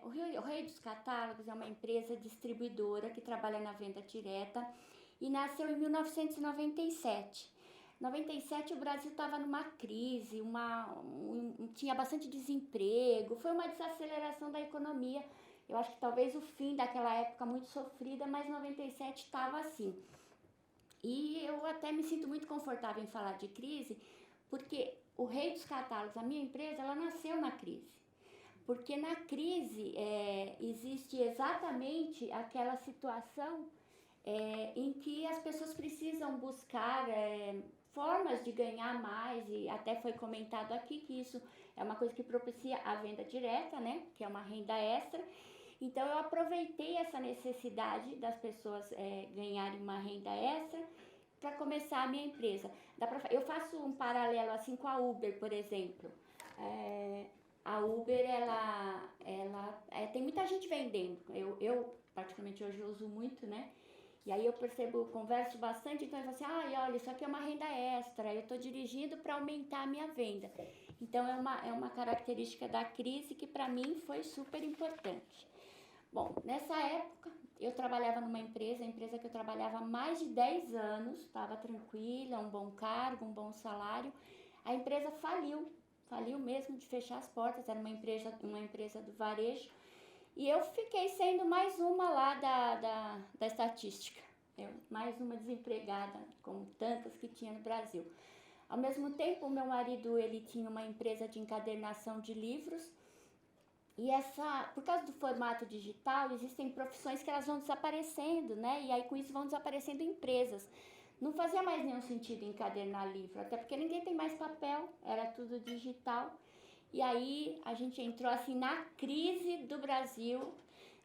O Rei dos Catálogos é uma empresa distribuidora que trabalha na venda direta e nasceu em 1997. Em 97 o Brasil estava numa crise, tinha bastante desemprego, foi uma desaceleração da economia. Eu acho que talvez o fim daquela época muito sofrida, mas 97 estava assim. E eu até me sinto muito confortável em falar de crise, porque o Rei dos Catálogos, a minha empresa, ela nasceu na crise. Porque na crise existe exatamente aquela situação em que as pessoas precisam buscar formas de ganhar mais, e até foi comentado aqui que isso é uma coisa que propicia a venda direta, né? Que é uma renda extra. Então eu aproveitei essa necessidade das pessoas ganharem uma renda extra para começar a minha empresa. Eu faço um paralelo assim com a Uber, por exemplo. A Uber, tem muita gente vendendo. Eu, particularmente, hoje eu uso muito, né? E aí eu percebo, converso bastante, então eu falo assim, olha, isso aqui é uma renda extra, eu estou dirigindo para aumentar a minha venda. Então é uma característica da crise que para mim foi super importante. Bom, nessa época eu trabalhava numa empresa, a empresa que eu trabalhava há mais de 10 anos, estava tranquila, um bom cargo, um bom salário. A empresa faliu mesmo de fechar as portas, era uma empresa do varejo. E eu fiquei sendo mais uma lá da estatística, mais uma desempregada, como tantas que tinha no Brasil. Ao mesmo tempo, o meu marido ele tinha uma empresa de encadernação de livros, e por causa do formato digital, existem profissões que elas vão desaparecendo, né? E aí com isso vão desaparecendo empresas. Não fazia mais nenhum sentido encadernar livro, até porque ninguém tem mais papel, era tudo digital. E aí a gente entrou assim na crise do Brasil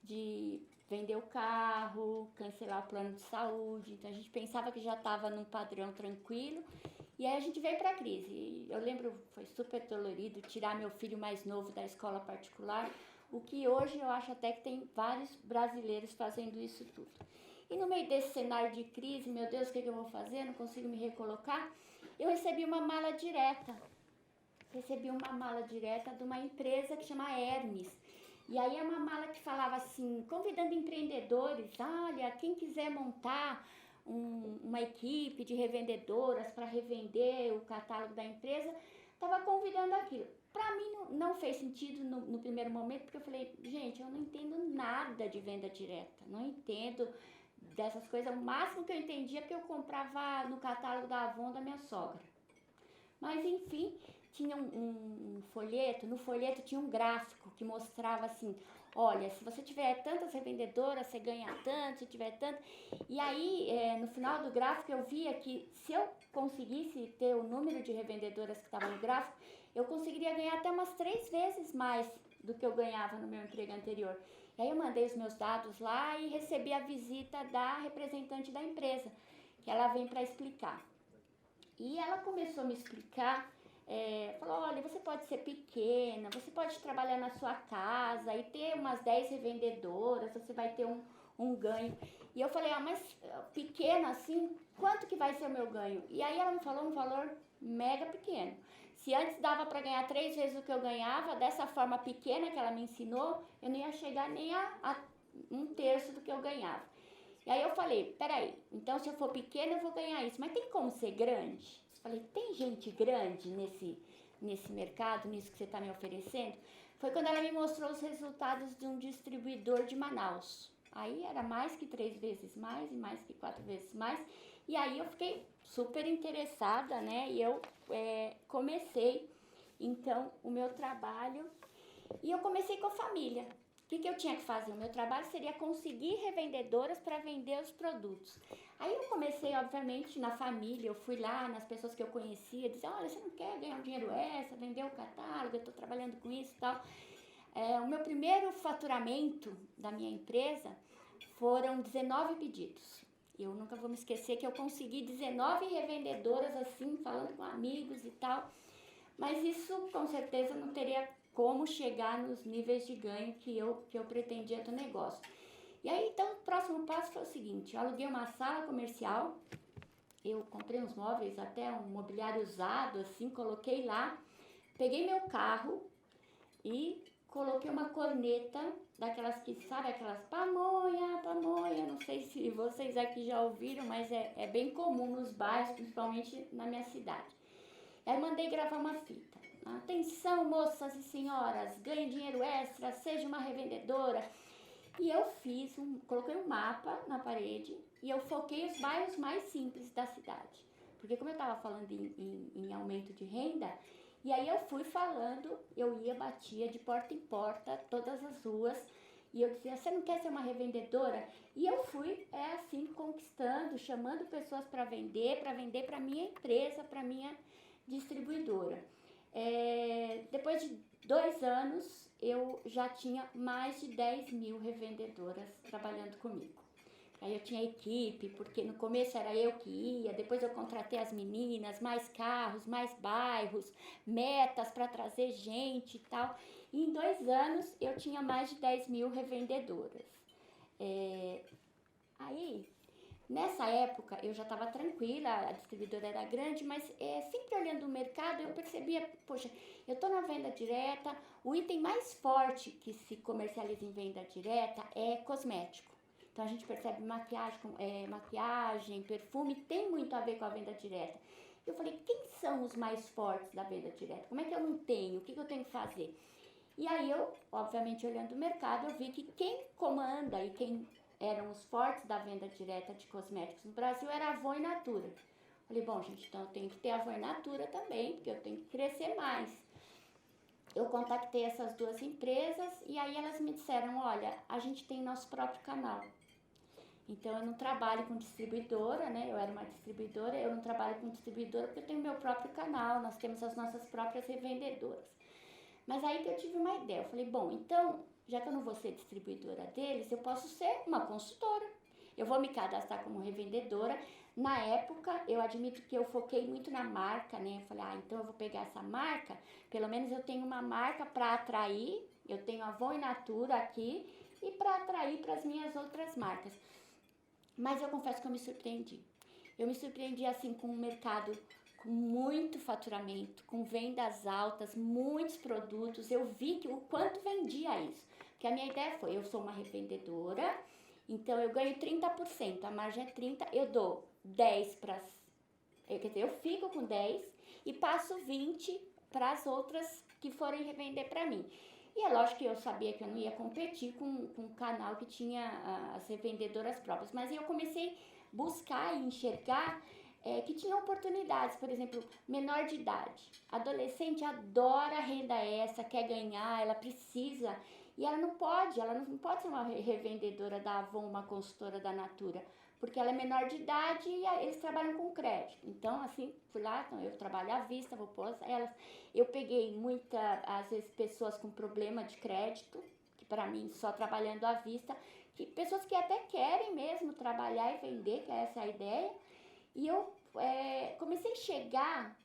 de vender o carro, cancelar o plano de saúde. Então a gente pensava que já estava num padrão tranquilo. E aí a gente veio para a crise. Eu lembro, foi super dolorido tirar meu filho mais novo da escola particular, o que hoje eu acho até que tem vários brasileiros fazendo isso tudo. E no meio desse cenário de crise, meu Deus, o que eu vou fazer? Não consigo me recolocar. Eu recebi uma mala direta. De uma empresa que chama Hermes. E aí é uma mala que falava assim, convidando empreendedores, olha, quem quiser montar uma equipe de revendedoras para revender o catálogo da empresa, estava convidando aquilo. Para mim não fez sentido no primeiro momento, porque eu falei, gente, eu não entendo nada de venda direta, não entendo dessas coisas. O máximo que eu entendia é que eu comprava no catálogo da Avon da minha sogra. Mas enfim, tinha um folheto, no folheto tinha um gráfico que mostrava assim, olha, se você tiver tantas revendedoras, você ganha tanto, se tiver tanto. E aí, no final do gráfico, eu via que se eu conseguisse ter o número de revendedoras que estava no gráfico, eu conseguiria ganhar até umas 3 vezes mais do que eu ganhava no meu emprego anterior. E aí eu mandei os meus dados lá e recebi a visita da representante da empresa, que ela vem para explicar. E ela começou a me explicar, falou, olha, você pode ser pequena, você pode trabalhar na sua casa e ter umas 10 revendedoras, você vai ter um ganho. E eu falei, mas pequena assim, quanto que vai ser o meu ganho? E aí ela me falou um valor mega pequeno. Se antes dava para ganhar 3 vezes o que eu ganhava, dessa forma pequena que ela me ensinou, eu não ia chegar nem a 1/3 do que eu ganhava. E aí eu falei, peraí, então se eu for pequena eu vou ganhar isso, mas tem como ser grande? Eu falei, tem gente grande nesse mercado, nisso que você está me oferecendo? Foi quando ela me mostrou os resultados de um distribuidor de Manaus. Aí era mais que 3 vezes mais e mais que 4 vezes mais. E aí eu fiquei super interessada, né? E eu comecei então o meu trabalho. E eu comecei com a família. O que eu tinha que fazer? O meu trabalho seria conseguir revendedoras para vender os produtos. Aí eu comecei, obviamente, na família, eu fui lá nas pessoas que eu conhecia, disse, olha, você não quer ganhar um dinheiro extra, vender o catálogo, eu estou trabalhando com isso e tal. O meu primeiro faturamento da minha empresa foram 19 pedidos. Eu nunca vou me esquecer que eu consegui 19 revendedoras assim, falando com amigos e tal. Mas isso com certeza não teria como chegar nos níveis de ganho que eu pretendia do negócio. E aí, então, o próximo passo foi o seguinte, eu aluguei uma sala comercial, eu comprei uns móveis, até um mobiliário usado, assim, coloquei lá, peguei meu carro e coloquei uma corneta, daquelas que, sabe, aquelas pamonha, não sei se vocês aqui já ouviram, mas é bem comum nos bairros, principalmente na minha cidade. Aí mandei gravar uma fita. Atenção, moças e senhoras, ganhe dinheiro extra, seja uma revendedora. E eu coloquei um mapa na parede e eu foquei os bairros mais simples da cidade. Porque como eu estava falando em aumento de renda, e aí eu fui falando, batia de porta em porta, todas as ruas, e eu dizia, você não quer ser uma revendedora? E eu fui, assim, conquistando, chamando pessoas para vender para minha empresa, para minha distribuidora. Depois de 2 anos, eu já tinha mais de 10.000 revendedoras trabalhando comigo. Aí eu tinha equipe, porque no começo era eu que ia, depois eu contratei as meninas, mais carros, mais bairros, metas para trazer gente e tal. E em 2 anos eu tinha mais de 10.000 revendedoras. Aí, nessa época, eu já estava tranquila, a distribuidora era grande, mas sempre olhando o mercado, eu percebia, poxa, eu estou na venda direta, o item mais forte que se comercializa em venda direta é cosmético. Então, a gente percebe maquiagem, perfume, tem muito a ver com a venda direta. Eu falei, quem são os mais fortes da venda direta? Como é que eu não tenho? O que eu tenho que fazer? E aí, eu, obviamente, olhando o mercado, eu vi que quem comanda e quem eram os fortes da venda direta de cosméticos no Brasil era a Avon e Natura. Falei, bom, gente, então eu tenho que ter a Avon e Natura também, porque eu tenho que crescer mais. Eu contactei essas 2 empresas e aí elas me disseram, olha, a gente tem nosso próprio canal. Então, eu não trabalho com distribuidora, né? Eu era uma distribuidora, eu não trabalho com distribuidora porque eu tenho meu próprio canal, nós temos as nossas próprias revendedoras. Mas aí que eu tive uma ideia, eu falei, bom, então, já que eu não vou ser distribuidora deles, eu posso ser uma consultora. Eu vou me cadastrar como revendedora. Na época, eu admito que eu foquei muito na marca, né? Eu falei, então eu vou pegar essa marca, pelo menos eu tenho uma marca para atrair, eu tenho a Avon e Natura aqui, e para atrair para as minhas outras marcas. Mas eu confesso que eu me surpreendi. Eu me surpreendi assim com um mercado com muito faturamento, com vendas altas, muitos produtos. Eu vi o quanto vendia isso. Porque a minha ideia foi, eu sou uma revendedora, então eu ganho 30%, a margem é 30%, eu dou 10 para quer dizer, eu fico com 10 e passo 20 para as outras que forem revender para mim. E é lógico que eu sabia que eu não ia competir com um canal que tinha as revendedoras próprias, mas eu comecei a buscar e enxergar que tinha oportunidades, por exemplo, menor de idade. Adolescente adora renda extra, quer ganhar, ela precisa, e ela não pode ser uma revendedora da Avon, uma consultora da Natura, porque ela é menor de idade e eles trabalham com crédito. Então, assim, fui lá, então eu trabalho à vista, vou pôr elas. Eu peguei às vezes, pessoas com problema de crédito, que para mim, só trabalhando à vista, pessoas que até querem mesmo trabalhar e vender, que é essa a ideia. E eu comecei a chegar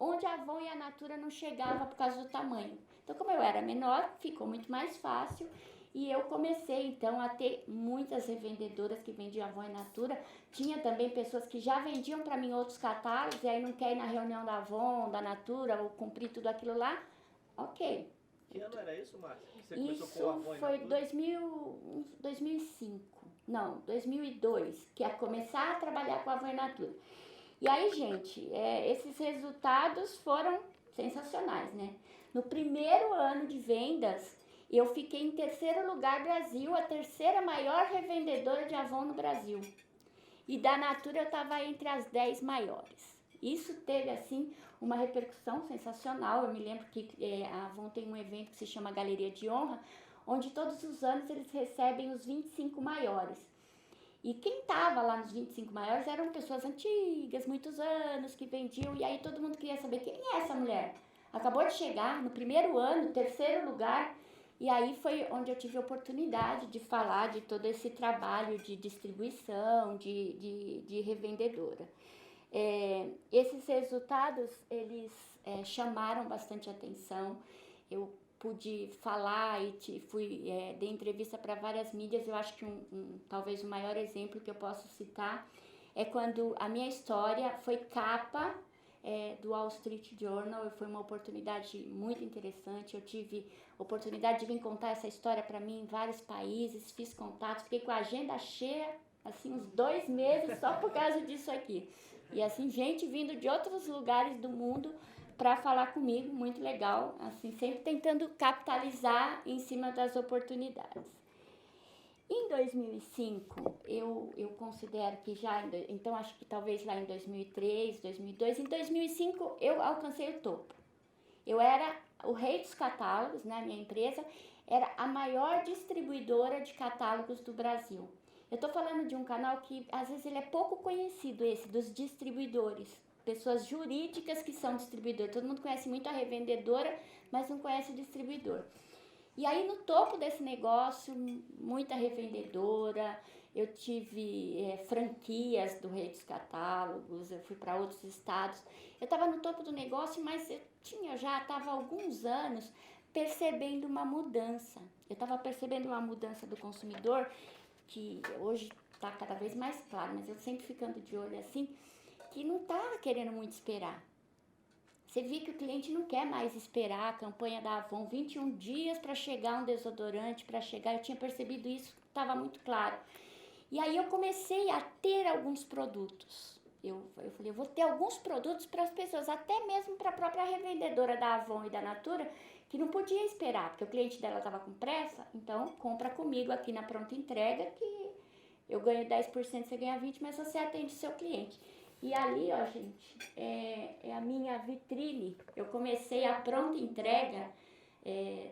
onde a Avon e a Natura não chegavam por causa do tamanho. Então, como eu era menor, ficou muito mais fácil. E eu comecei, então, a ter muitas revendedoras que vendiam Avon e Natura. Tinha também pessoas que já vendiam para mim outros catálogos, e aí não quer ir na reunião da Avon, da Natura, ou cumprir tudo aquilo lá. Ok. Que ano era isso, Márcia? Você Isso começou com a Avon e foi Natura? 2005. Não, 2002, que ia começar a trabalhar com a Avon e Natura. E aí, gente, esses resultados foram sensacionais, né? No primeiro ano de vendas, eu fiquei em 3º lugar Brasil, a 3ª maior revendedora de Avon no Brasil. E da Natura eu estava entre as 10 maiores. Isso teve, assim, uma repercussão sensacional. Eu me lembro que a Avon tem um evento que se chama Galeria de Honra, onde todos os anos eles recebem os 25 maiores. E quem estava lá nos 25 maiores eram pessoas antigas, muitos anos, que vendiam. E aí todo mundo queria saber, quem é essa mulher? Acabou de chegar no primeiro ano, 3º lugar. E aí foi onde eu tive a oportunidade de falar de todo esse trabalho de distribuição, de revendedora. Esses resultados, eles chamaram bastante atenção. Eu pude falar e dei entrevista para várias mídias. Eu acho que talvez o maior exemplo que eu posso citar é quando a minha história foi capa do Wall Street Journal. Foi uma oportunidade muito interessante. Eu tive oportunidade de vir contar essa história para mim em vários países, fiz contatos, fiquei com a agenda cheia, assim, uns 2 meses só por causa disso aqui. E assim, gente vindo de outros lugares do mundo para falar comigo, muito legal, assim, sempre tentando capitalizar em cima das oportunidades. Em 2005, eu considero que então acho que talvez lá em 2003, 2002, em 2005 eu alcancei o topo. Eu era o rei dos catálogos, né? Minha empresa era a maior distribuidora de catálogos do Brasil. Eu estou falando de um canal que às vezes ele é pouco conhecido, esse dos distribuidores. Pessoas jurídicas que são distribuidores. Todo mundo conhece muito a revendedora, mas não conhece o distribuidor. E aí no topo desse negócio, muita revendedora, eu tive franquias do Rei dos Catálogos, eu fui para outros estados. Eu estava no topo do negócio, mas eu estava há alguns anos percebendo uma mudança. Eu estava percebendo uma mudança do consumidor, que hoje está cada vez mais claro, mas eu sempre ficando de olho assim, que não está querendo muito esperar. Você vê que o cliente não quer mais esperar a campanha da Avon 21 dias para chegar um desodorante, eu tinha percebido isso, estava muito claro. E aí eu comecei a ter alguns produtos. Eu falei, eu vou ter alguns produtos para as pessoas, até mesmo para a própria revendedora da Avon e da Natura, que não podia esperar, porque o cliente dela estava com pressa, então compra comigo aqui na pronta entrega, que eu ganho 10%, você ganha 20%, mas você atende o seu cliente. E ali, ó, gente, é a minha vitrine. Eu comecei a pronta entrega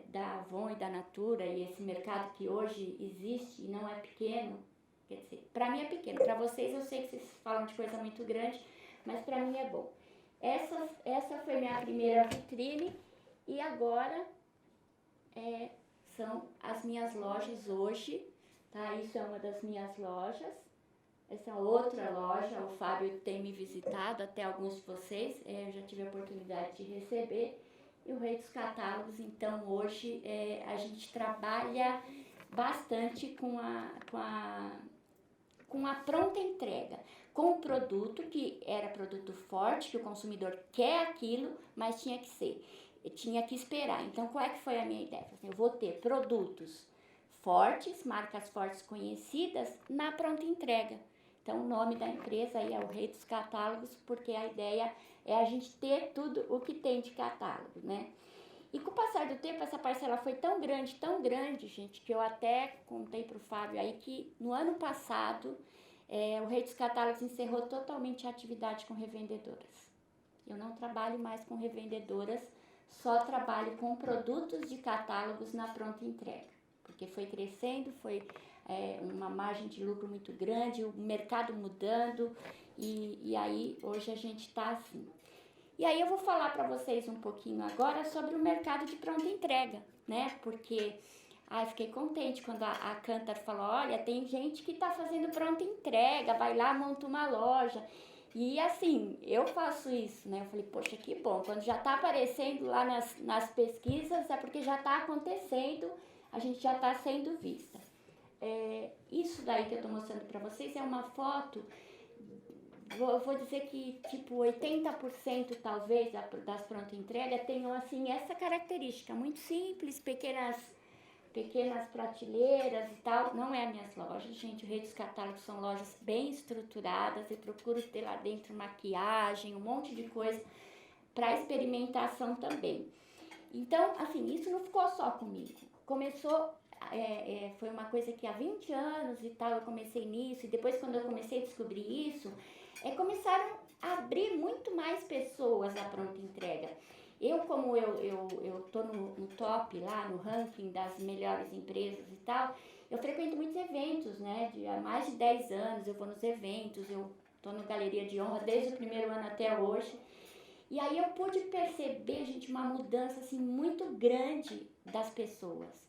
da Avon e da Natura, e esse mercado que hoje existe e não é pequeno. Quer dizer, para mim é pequeno, para vocês eu sei que vocês falam de coisa muito grande, mas para mim é bom. Essa foi minha primeira vitrine, e agora são as minhas lojas hoje, tá? Isso é uma das minhas lojas. Essa outra loja, o Fábio tem me visitado, até alguns de vocês, eu já tive a oportunidade de receber. E o Rei dos Catálogos, então hoje a gente trabalha bastante com a pronta entrega, com o produto que era produto forte, que o consumidor quer aquilo, mas tinha que esperar. Então qual é que foi a minha ideia? Eu vou ter produtos fortes, marcas fortes conhecidas na pronta entrega. Então, o nome da empresa aí é o Rei dos Catálogos, porque a ideia é a gente ter tudo o que tem de catálogo, né? E com o passar do tempo, essa parcela foi tão grande, gente, que eu até contei pro Fábio aí que no ano passado, o Rei dos Catálogos encerrou totalmente a atividade com revendedoras. Eu não trabalho mais com revendedoras, só trabalho com produtos de catálogos na pronta entrega, porque foi crescendo, foi uma margem de lucro muito grande, o mercado mudando, e aí hoje a gente está assim. E aí eu vou falar para vocês um pouquinho agora sobre o mercado de pronta entrega, né? Porque fiquei contente quando a Cantar falou, olha, tem gente que está fazendo pronta entrega, vai lá, monta uma loja. E assim, eu faço isso, né? Eu falei, poxa, que bom, quando já está aparecendo lá nas pesquisas, é porque já está acontecendo, a gente já está sendo vista. Isso daí que eu tô mostrando pra vocês é uma foto, vou dizer que tipo 80% talvez das pronta entrega tenham assim essa característica, muito simples, pequenas prateleiras e tal. Não é as minhas lojas, gente, o Rei dos Catálogos são lojas bem estruturadas, eu procuro ter lá dentro maquiagem, um monte de coisa para experimentação também. Então, assim, isso não ficou só comigo, começou... foi uma coisa que há 20 anos e tal eu comecei nisso, e depois quando eu comecei a descobrir isso, começaram a abrir muito mais pessoas à pronta entrega. Como eu tô no top lá, no ranking das melhores empresas e tal, eu frequento muitos eventos, né, há mais de 10 anos eu vou nos eventos, eu tô no Galeria de Honra desde o primeiro ano até hoje, e aí eu pude perceber, gente, uma mudança assim muito grande das pessoas.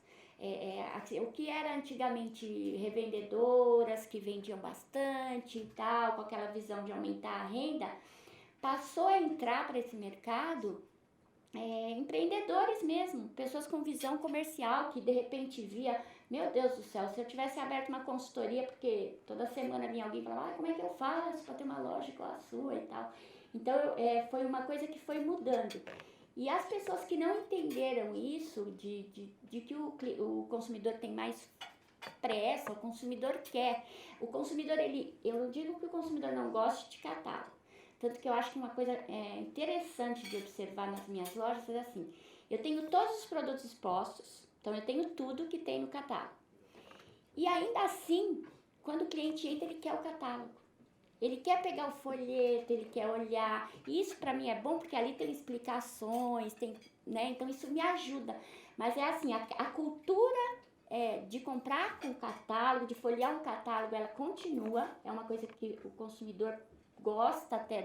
O que era antigamente revendedoras que vendiam bastante e tal, com aquela visão de aumentar a renda, passou a entrar para esse mercado empreendedores mesmo, pessoas com visão comercial que de repente via, meu Deus do céu, se eu tivesse aberto uma consultoria, porque toda semana vinha alguém e falava, como é que eu faço para ter uma loja igual a sua e tal. Então, foi uma coisa que foi mudando. E as pessoas que não entenderam isso, de que o consumidor tem mais pressa, o consumidor quer. O consumidor, eu não digo que o consumidor não goste de catálogo. Tanto que eu acho que uma coisa interessante de observar nas minhas lojas é assim, eu tenho todos os produtos expostos, então eu tenho tudo que tem no catálogo. E ainda assim, quando o cliente entra, ele quer o catálogo. Ele quer pegar o folheto, ele quer olhar. E isso para mim é bom porque ali tem explicações, né? Então isso me ajuda. Mas é assim, a cultura de comprar com catálogo, de folhear um catálogo, ela continua. É uma coisa que o consumidor gosta até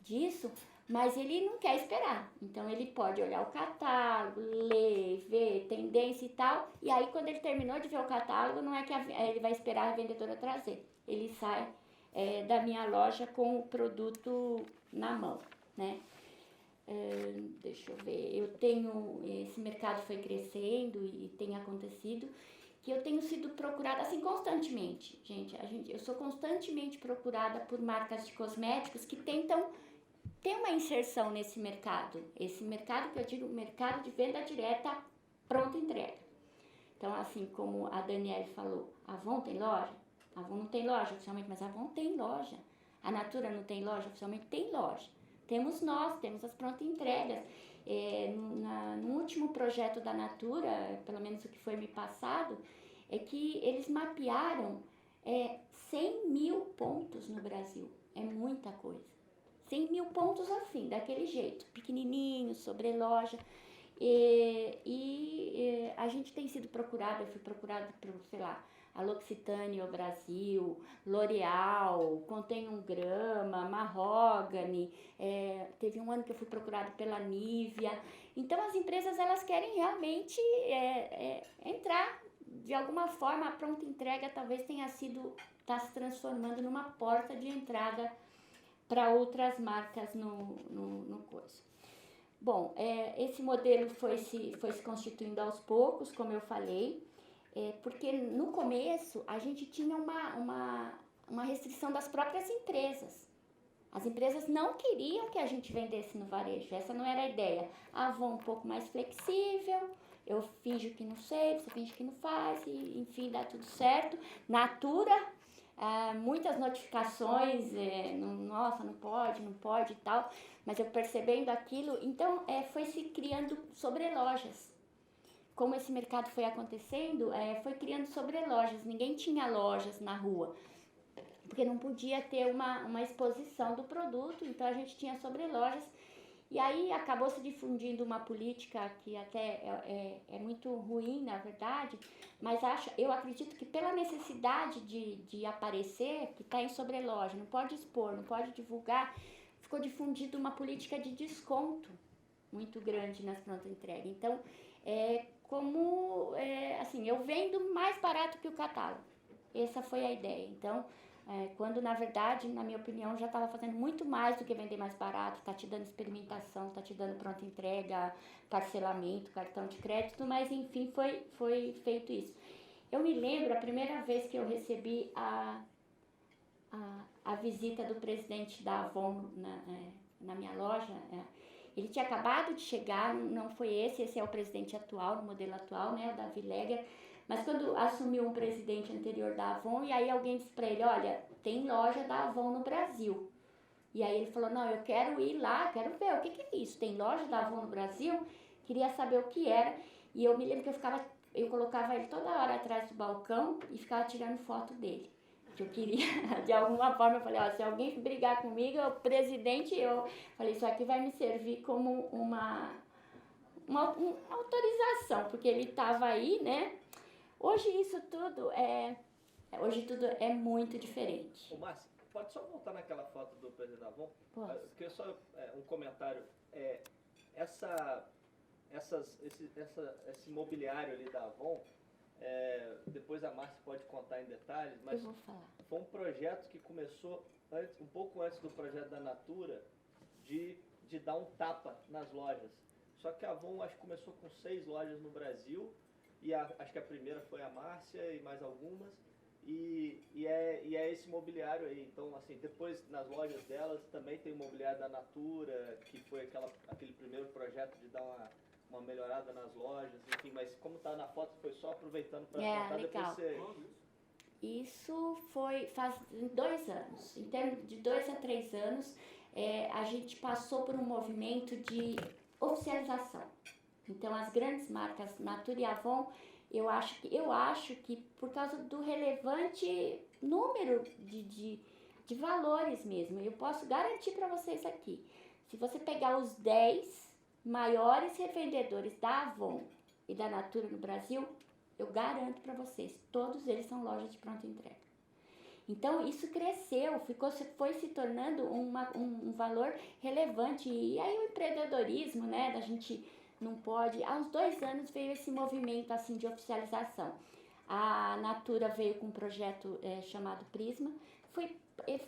disso, mas ele não quer esperar. Então ele pode olhar o catálogo, ler, ver tendência e tal. E aí quando ele terminou de ver o catálogo, não é que ele vai esperar a vendedora trazer. Ele sai da minha loja com o produto na mão, né? Deixa eu ver, esse mercado foi crescendo e tem acontecido que eu tenho sido procurada assim constantemente, eu sou constantemente procurada por marcas de cosméticos que tentam ter uma inserção nesse mercado que eu digo, mercado de venda direta, pronta entrega. Então, assim como a Daniele falou, a Avon tem loja? A Avon não tem loja oficialmente, mas a Avon tem loja. A Natura não tem loja oficialmente? Tem loja. Temos as prontas entregas. No último projeto da Natura, pelo menos o que foi me passado, é que eles mapearam 100 mil pontos no Brasil. É muita coisa. 100 mil pontos assim, daquele jeito, pequenininho, sobre loja. E a gente tem sido procurada, eu fui procurada por, sei lá, a L'Occitane ao Brasil, L'Oréal, Contém um Grama, Mahogany, teve um ano que eu fui procurada pela Nivea. Então as empresas elas querem realmente entrar, de alguma forma a pronta entrega talvez está se transformando numa porta de entrada para outras marcas no coisa. Bom, esse modelo foi se constituindo aos poucos, como eu falei, porque no começo a gente tinha uma restrição das próprias empresas. As empresas não queriam que a gente vendesse no varejo, essa não era a ideia. A Avon um pouco mais flexível, eu finjo que não sei, você finge que não faz, e, enfim, dá tudo certo. Natura, muitas notificações, nossa, não pode e tal, mas eu percebendo aquilo, então foi se criando sobrelojas. Como esse mercado foi acontecendo, foi criando sobrelojas, ninguém tinha lojas na rua, porque não podia ter uma exposição do produto, então a gente tinha sobrelojas. E aí acabou se difundindo uma política que até é muito ruim, na verdade, mas eu acredito que pela necessidade de aparecer, que está em sobreloja, não pode expor, não pode divulgar, ficou difundida uma política de desconto muito grande nas prontas entregas. Então, assim, eu vendo mais barato que o catálogo. Essa foi a ideia. Então, quando na verdade, na minha opinião, já estava fazendo muito mais do que vender mais barato, está te dando experimentação, está te dando pronta entrega, parcelamento, cartão de crédito, mas enfim, foi feito isso. Eu me lembro a primeira vez que eu recebi a visita do presidente da Avon na minha loja. Ele tinha acabado de chegar, não foi esse é o presidente atual, no modelo atual, né, o Davi Leger. Mas quando assumiu um presidente anterior da Avon, e aí alguém disse para ele, olha, tem loja da Avon no Brasil. E aí ele falou, não, eu quero ir lá, quero ver, o que é isso? Tem loja da Avon no Brasil? Queria saber o que era. E eu me lembro que eu colocava ele toda hora atrás do balcão e ficava tirando foto dele. Que eu queria, de alguma forma, eu falei, ó, se alguém brigar comigo, o presidente, eu falei, isso aqui vai me servir como uma autorização, porque ele estava aí, né? Hoje tudo é muito diferente. Ô, Márcia, pode só voltar naquela foto do presidente da Avon? Posso? Eu queria só um comentário. Esse mobiliário ali da Avon, depois a Márcia pode contar em detalhes, mas eu vou falar. Foi um projeto que começou um pouco antes do projeto da Natura, de dar um tapa nas lojas. Só que a Avon acho que começou com 6 lojas no Brasil, e acho que a primeira foi a Márcia e mais algumas, E é esse mobiliário aí. Então, assim, depois nas lojas delas também tem o mobiliário da Natura, que foi aquele primeiro projeto de dar uma melhorada nas lojas, enfim, mas como está na foto, foi só aproveitando para contar, legal. depois você... Isso faz 2 anos. Em termos de 2 a 3 anos, a gente passou por um movimento de oficialização. Então, as grandes marcas Natura e Avon, eu acho que por causa do relevante número de valores mesmo, eu posso garantir para vocês aqui, se você pegar os 10 maiores revendedores da Avon e da Natura no Brasil, eu garanto para vocês, todos eles são lojas de pronta entrega. Então, isso cresceu, foi se tornando um valor relevante. E aí o empreendedorismo, né, da gente não pode... Há uns 2 anos veio esse movimento assim de oficialização. A Natura veio com um projeto chamado Prisma,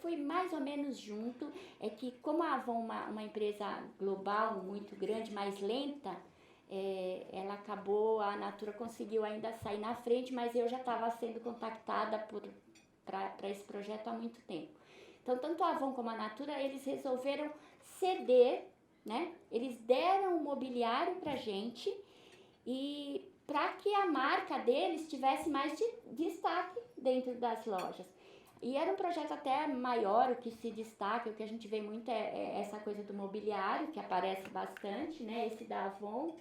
foi mais ou menos junto, é que como a Avon é uma empresa global muito grande, mais lenta, ela acabou, a Natura conseguiu ainda sair na frente, mas eu já estava sendo contactada para esse projeto há muito tempo. Então, tanto a Avon como a Natura, eles resolveram ceder, né? Eles deram o mobiliário para a gente e para que a marca deles tivesse mais destaque dentro das lojas. E era um projeto até maior, o que se destaca, o que a gente vê muito é essa coisa do mobiliário, que aparece bastante, né? Esse da Avon,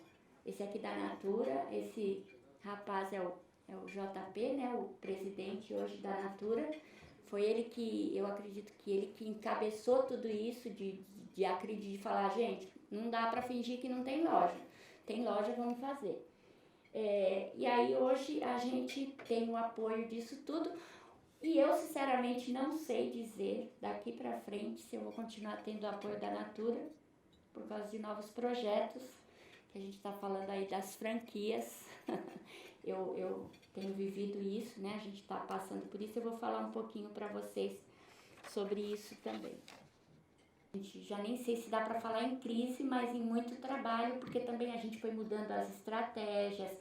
esse aqui da Natura, esse rapaz é o JP, né? O presidente hoje da Natura. Foi ele que, eu acredito que ele que encabeçou tudo isso, de falar, gente, não dá para fingir que não tem loja. Tem loja, vamos fazer. E aí hoje a gente tem o apoio disso tudo. E eu, sinceramente, não sei dizer daqui para frente se eu vou continuar tendo o apoio da Natura, por causa de novos projetos, que a gente está falando aí das franquias. Eu tenho vivido isso, né? A gente está passando por isso, eu vou falar um pouquinho para vocês sobre isso também. A gente já nem sei se dá para falar em crise, mas em muito trabalho, porque também a gente foi mudando as estratégias.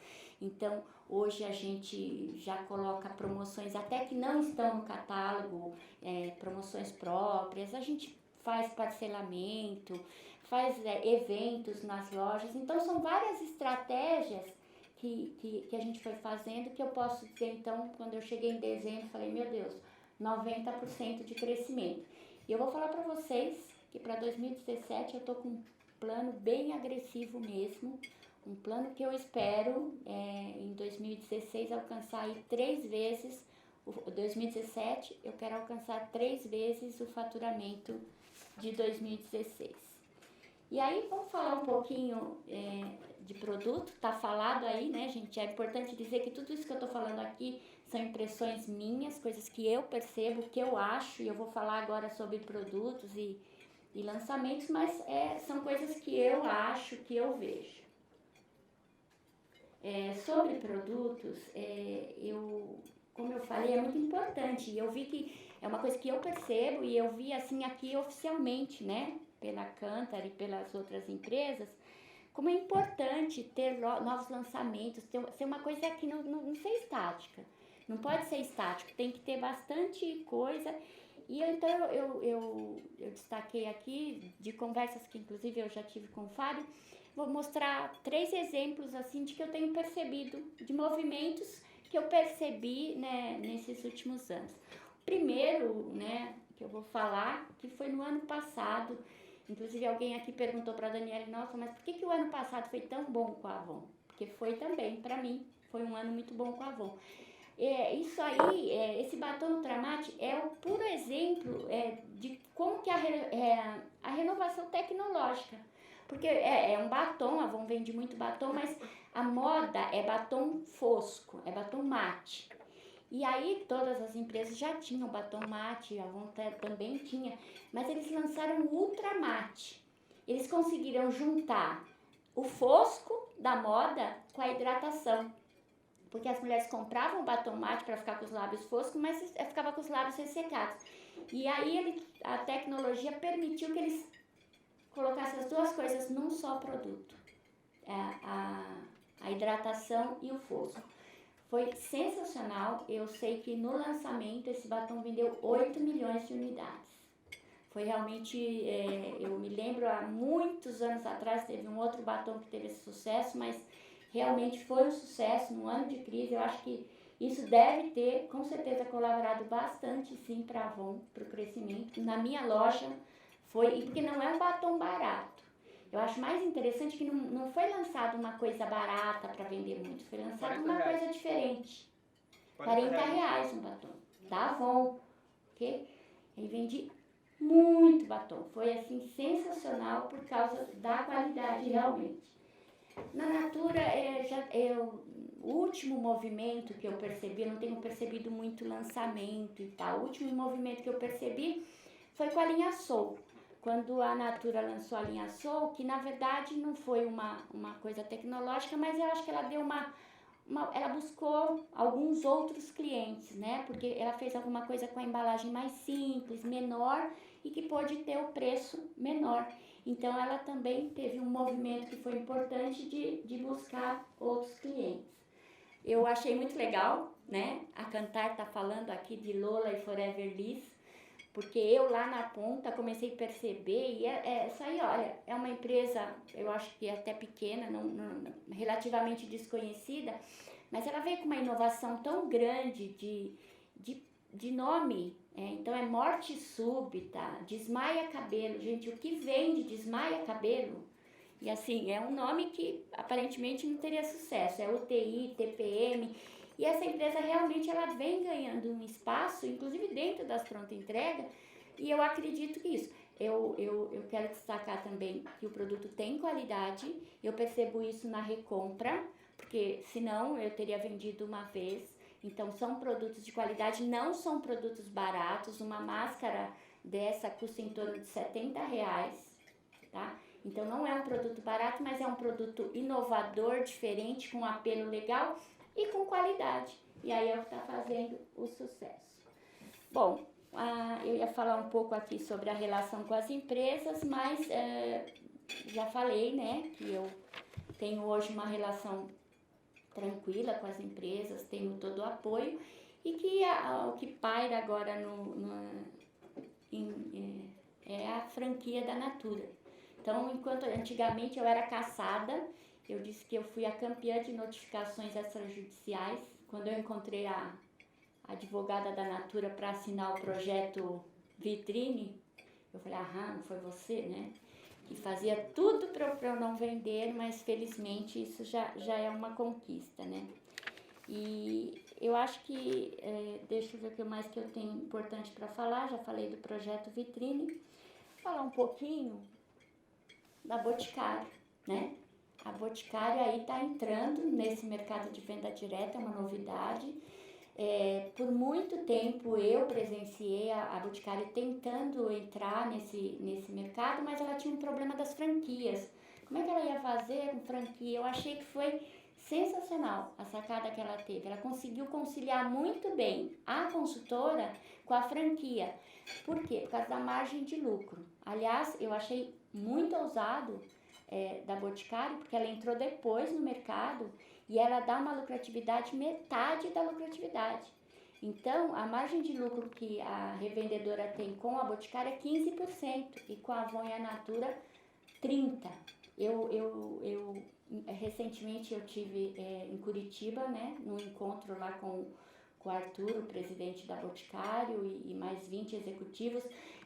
Então, hoje a gente já coloca promoções até que não estão no catálogo, promoções próprias, a gente faz parcelamento, faz eventos nas lojas. Então, são várias estratégias que a gente foi fazendo, que eu posso dizer, então, quando eu cheguei em dezembro, falei, meu Deus, 90% de crescimento. E eu vou falar para vocês que para 2017 eu estou com um plano bem agressivo mesmo, um plano que eu espero em 2016 alcançar aí 3 vezes, 2017 eu quero alcançar 3 vezes o faturamento de 2016. E aí vamos falar um pouquinho de produto, tá falado aí, né, gente? É importante dizer que tudo isso que eu tô falando aqui são impressões minhas, coisas que eu percebo, que eu acho, e eu vou falar agora sobre produtos e lançamentos, mas são coisas que eu acho, que eu vejo. Sobre produtos, como eu falei, é muito importante, e eu vi que é uma coisa que eu percebo, e eu vi assim aqui oficialmente, né, pela Cantar e pelas outras empresas, como é importante ter novos lançamentos, ser uma coisa que não ser estática, não pode ser estático, tem que ter bastante coisa. E então eu destaquei aqui, de conversas que inclusive eu já tive com o Fábio, vou mostrar 3 exemplos assim de que eu tenho percebido, de movimentos que eu percebi, né, nesses últimos anos. O primeiro, né, que eu vou falar, que foi no ano passado, inclusive alguém aqui perguntou para a Daniele, nossa, mas por que o ano passado foi tão bom com a Avon? Porque foi também, para mim, foi um ano muito bom com a Avon. Isso aí, esse batom Ultramate é o puro exemplo de como que a renovação tecnológica, porque é um batom, a Avon vende muito batom, mas a moda é batom fosco, é batom mate. E aí todas as empresas já tinham batom mate, a Avon também tinha, mas eles lançaram o Ultramate. Eles conseguiram juntar o fosco da moda com a hidratação. Porque as mulheres compravam batom mate para ficar com os lábios foscos, mas ficava com os lábios ressecados. E aí a tecnologia permitiu que eles colocassem as 2 coisas num só produto. A hidratação e o fosco. Foi sensacional. Eu sei que no lançamento esse batom vendeu 8 milhões de unidades. Foi realmente, eu me lembro há muitos anos atrás teve um outro batom que teve esse sucesso, mas realmente foi um sucesso no ano de crise. Eu acho que isso deve ter, com certeza, colaborado bastante, sim, para a Avon, para o crescimento. Na minha loja foi, porque não é um batom barato. Eu acho mais interessante que não foi lançado uma coisa barata para vender muito, foi lançado uma coisa diferente. 40 reais um batom, da Avon, ok? Eu vendi muito batom, foi assim sensacional por causa da qualidade realmente. Na Natura, o último movimento que eu percebi, eu não tenho percebido muito lançamento e tal, o último movimento que eu percebi foi com a linha Soul. Quando a Natura lançou a linha Soul, que na verdade não foi uma coisa tecnológica, mas eu acho que ela deu ela buscou alguns outros clientes, né? Porque ela fez alguma coisa com a embalagem mais simples, menor e que pôde ter o preço menor. Então ela também teve um movimento que foi importante de buscar outros clientes. Eu achei muito legal, né? A Cantar tá falando aqui de Lola e Forever Liss, porque eu lá na ponta comecei a perceber, e isso aí, olha, é uma empresa, eu acho que até pequena, relativamente desconhecida, mas ela veio com uma inovação tão grande de nome, então é morte súbita, desmaia cabelo, gente, o que vende desmaia cabelo? E assim, é um nome que aparentemente não teria sucesso, é UTI, TPM, e essa empresa realmente ela vem ganhando um espaço, inclusive dentro das pronta entrega, e eu acredito que isso. Eu quero destacar também que o produto tem qualidade, eu percebo isso na recompra, porque senão eu teria vendido uma vez. Então são produtos de qualidade, não são produtos baratos, uma máscara dessa custa em torno de R$70, tá? Então não é um produto barato, mas é um produto inovador, diferente, com apelo legal e com qualidade. E aí é o que está fazendo o sucesso. Bom, eu ia falar um pouco aqui sobre a relação com as empresas, mas já falei, né, que eu tenho hoje uma relação tranquila com as empresas, tenho todo o apoio e que o que paira agora é a franquia da Natura. Então, enquanto antigamente eu era caçada, eu disse que eu fui a campeã de notificações extrajudiciais, quando eu encontrei a advogada da Natura para assinar o projeto Vitrine, eu falei, não foi você, né? Que fazia tudo para eu não vender, mas felizmente isso já é uma conquista, né? E eu acho que, deixa eu ver o que mais que eu tenho importante para falar, já falei do projeto Vitrine, falar um pouquinho da Boticário, né? A Boticário aí está entrando nesse mercado de venda direta, é uma novidade. Por muito tempo eu presenciei a Boticário tentando entrar nesse mercado, mas ela tinha um problema das franquias. Como é que ela ia fazer com franquia? Eu achei que foi sensacional a sacada que ela teve. Ela conseguiu conciliar muito bem a consultora com a franquia. Por quê? Por causa da margem de lucro. Aliás, eu achei muito ousado da Boticário, porque ela entrou depois no mercado e ela dá uma lucratividade metade da lucratividade. Então, a margem de lucro que a revendedora tem com a Boticário é 15% e com a Avon e a Natura 30%. Recentemente eu tive em Curitiba, né, num encontro lá com o Arthur, o presidente da Boticário, e mais 20 executivos,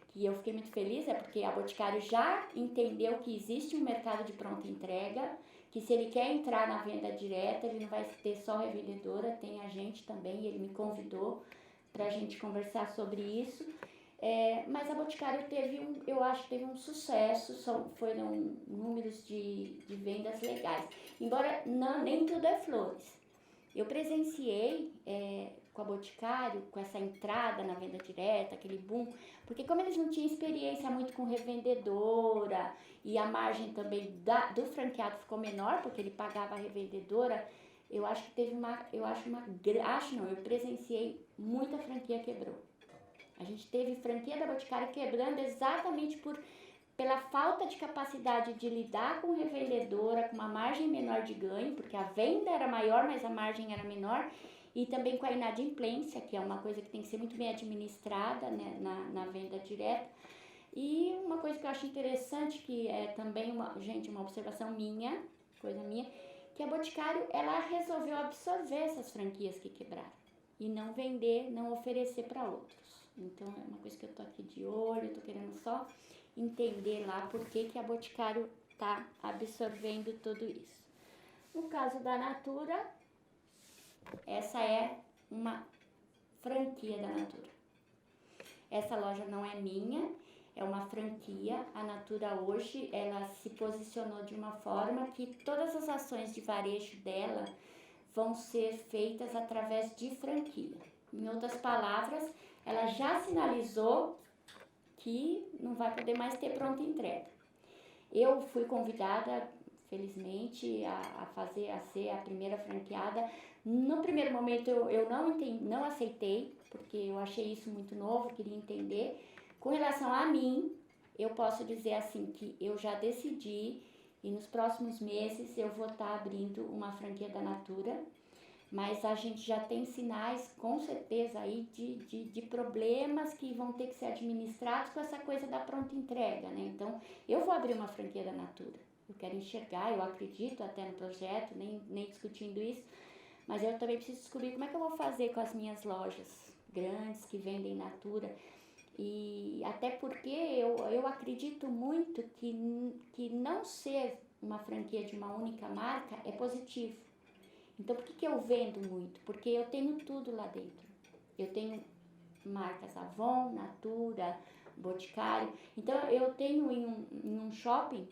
que eu fiquei muito feliz, porque a Boticário já entendeu que existe um mercado de pronta entrega, que se ele quer entrar na venda direta, ele não vai ter só revendedora, tem a gente também, ele me convidou para a gente conversar sobre isso. Mas a Boticário eu acho que teve um sucesso, foram números de vendas legais. Embora nem tudo é flores. Eu presenciei com a Boticário, com essa entrada na venda direta, aquele boom, porque como eles não tinham experiência muito com revendedora e a margem também do franqueado ficou menor, porque ele pagava a revendedora, eu acho que eu presenciei muita franquia quebrou. A gente teve franquia da Boticário quebrando exatamente por pela falta de capacidade de lidar com revendedora, com uma margem menor de ganho, porque a venda era maior, mas a margem era menor, e também com a inadimplência, que é uma coisa que tem que ser muito bem administrada, né, na venda direta. E uma coisa que eu acho interessante, que é também uma observação minha, coisa minha, que a Boticário, ela resolveu absorver essas franquias que quebraram e não vender, não oferecer para outros. Então é uma coisa que eu tô aqui de olho, eu tô querendo só entender lá por que a Boticário tá absorvendo tudo isso. No caso da Natura, essa é uma franquia da Natura. Essa loja não é minha, é uma franquia. A Natura hoje, ela se posicionou de uma forma que todas as ações de varejo dela vão ser feitas através de franquia. Em outras palavras, ela já sinalizou que não vai poder mais ter pronta entrega. Eu fui convidada, felizmente, a ser a primeira franqueada. No primeiro momento eu não aceitei, porque eu achei isso muito novo, queria entender. Com relação a mim, eu posso dizer assim que eu já decidi e nos próximos meses eu vou estar abrindo uma franquia da Natura, mas a gente já tem sinais, com certeza, aí de problemas que vão ter que ser administrados com essa coisa da pronta entrega, né? Então, eu vou abrir uma franquia da Natura. Eu quero enxergar, eu acredito até no projeto, nem discutindo isso, mas eu também preciso descobrir como é que eu vou fazer com as minhas lojas grandes que vendem Natura. E até porque eu acredito muito que não ser uma franquia de uma única marca é positivo. Então, por que eu vendo muito? Porque eu tenho tudo lá dentro. Eu tenho marcas Avon, Natura, Boticário. Então, eu tenho em um shopping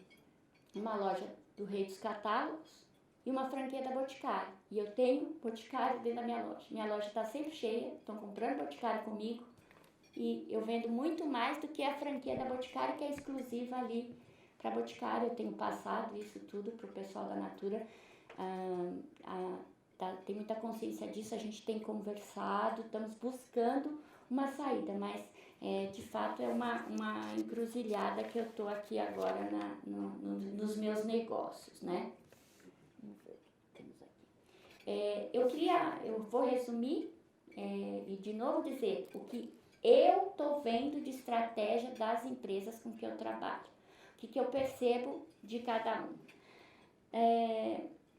uma loja do Rei dos Catálogos e uma franquia da Boticário. E eu tenho Boticário dentro da minha loja. Minha loja está sempre cheia, estão comprando Boticário comigo. E eu vendo muito mais do que a franquia da Boticário, que é exclusiva ali para Boticário. Eu tenho passado isso tudo para o pessoal da Natura. Tem muita consciência disso, a gente tem conversado, estamos buscando uma saída, mas de fato é uma encruzilhada que eu estou aqui agora nos meus negócios, né? Vamos ver o que temos aqui. Eu vou resumir e de novo dizer o que eu estou vendo de estratégia das empresas com que eu trabalho, o que eu percebo de cada um.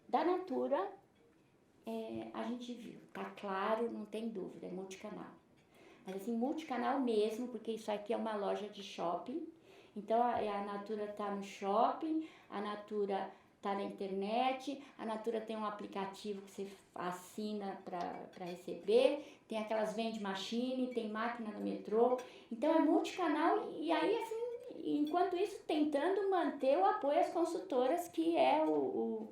Da Natura, a gente viu, tá claro, não tem dúvida, é multicanal. Mas assim, multicanal mesmo, porque isso aqui é uma loja de shopping. Então, a Natura tá no shopping, a Natura tá na internet, a Natura tem um aplicativo que você assina para receber, tem aquelas vending machine, tem máquina no metrô. Então, é multicanal e aí, assim, enquanto isso, tentando manter o apoio às consultoras, que é o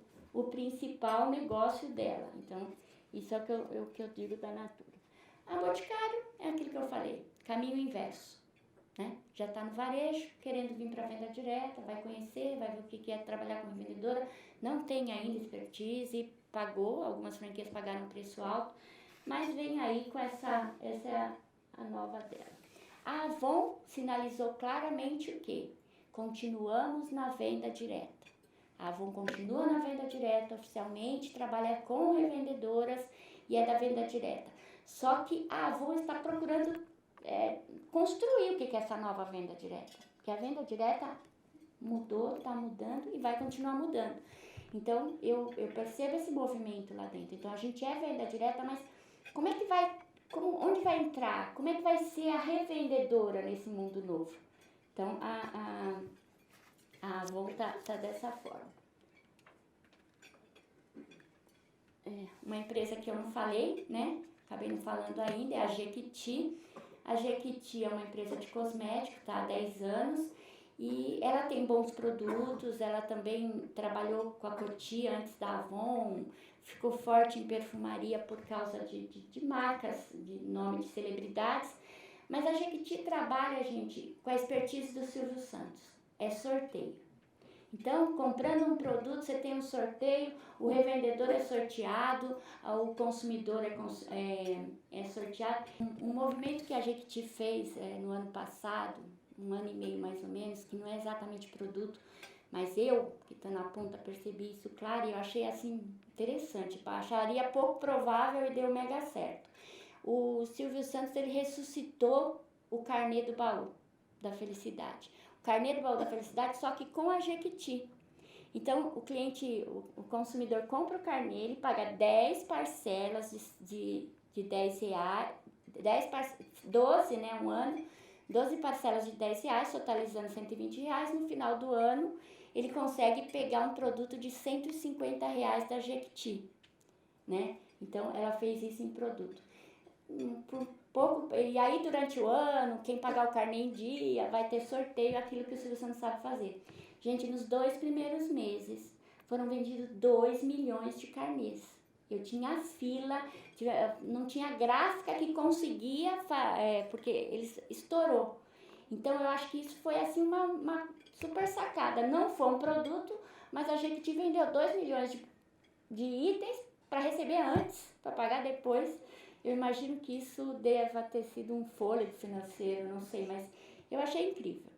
principal negócio dela. Então, isso é o que eu digo da Natura. A Boticário é aquilo que eu falei, caminho inverso, né? Já está no varejo, querendo vir para a venda direta, vai conhecer, vai ver o que é trabalhar como vendedora, não tem ainda expertise, pagou, algumas franquias pagaram preço alto, mas vem aí com essa é a nova dela. A Avon sinalizou claramente o quê? Continuamos na venda direta. A Avon continua na venda direta oficialmente, trabalha com revendedoras e é da venda direta. Só que a Avon está procurando construir o que é essa nova venda direta. Porque a venda direta mudou, está mudando e vai continuar mudando. Então, eu percebo esse movimento lá dentro. Então, a gente é venda direta, mas como é que vai, onde vai entrar? Como é que vai ser a revendedora nesse mundo novo? Então, a Avon tá dessa forma. Uma empresa que eu não falei, né? Acabei não falando ainda, é a Jequiti. A Jequiti é uma empresa de cosmético, tá há 10 anos. E ela tem bons produtos, ela também trabalhou com a Coty antes da Avon, ficou forte em perfumaria por causa de marcas, de nome de celebridades. Mas a Jequiti trabalha, gente, com a expertise do Silvio Santos, é sorteio. Então, comprando um produto, você tem um sorteio, o revendedor é sorteado, o consumidor é sorteado. Um movimento que a Jequiti fez no ano passado, um ano e meio mais ou menos, que não é exatamente produto, mas eu, que estou na ponta, percebi isso claro e eu achei assim interessante. Acharia pouco provável e deu mega certo. O Silvio Santos, ele ressuscitou o carnê do baú da felicidade. O carnê do baú da felicidade, só que com a Jequiti. Então, o cliente, o consumidor compra o carnê, ele paga 10 parcelas de R$ 10, 12, né, um ano, 12 parcelas de R$ 10, totalizando R$ 120. No final do ano, ele consegue pegar um produto de R$ 150 da Jequiti, né? Então, ela fez isso em produto. Por pouco, e aí, durante o ano, quem pagar o carnê em dia, vai ter sorteio, aquilo que o Silvio Santos sabe fazer. Gente, nos 2 primeiros meses, foram vendidos 2 milhões de carnês. Eu tinha fila, não tinha gráfica que conseguia, porque ele estourou. Então, eu acho que isso foi assim uma super sacada. Não foi um produto, mas a Jequiti vendeu 2 milhões de itens para receber antes, para pagar depois. Eu imagino que isso deva ter sido um fôlego financeiro, não sei, mas eu achei incrível.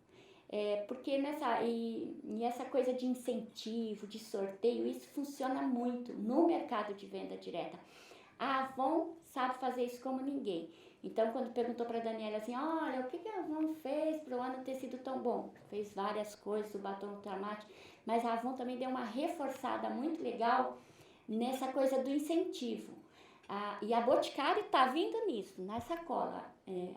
Porque essa coisa de incentivo, de sorteio, isso funciona muito no mercado de venda direta. A Avon sabe fazer isso como ninguém. Então, quando perguntou para a Daniela assim, olha, o que a Avon fez para o ano ter sido tão bom? Fez várias coisas, o batom Ultramate, mas a Avon também deu uma reforçada muito legal nessa coisa do incentivo. E a Boticário está vindo nisso, na sacola.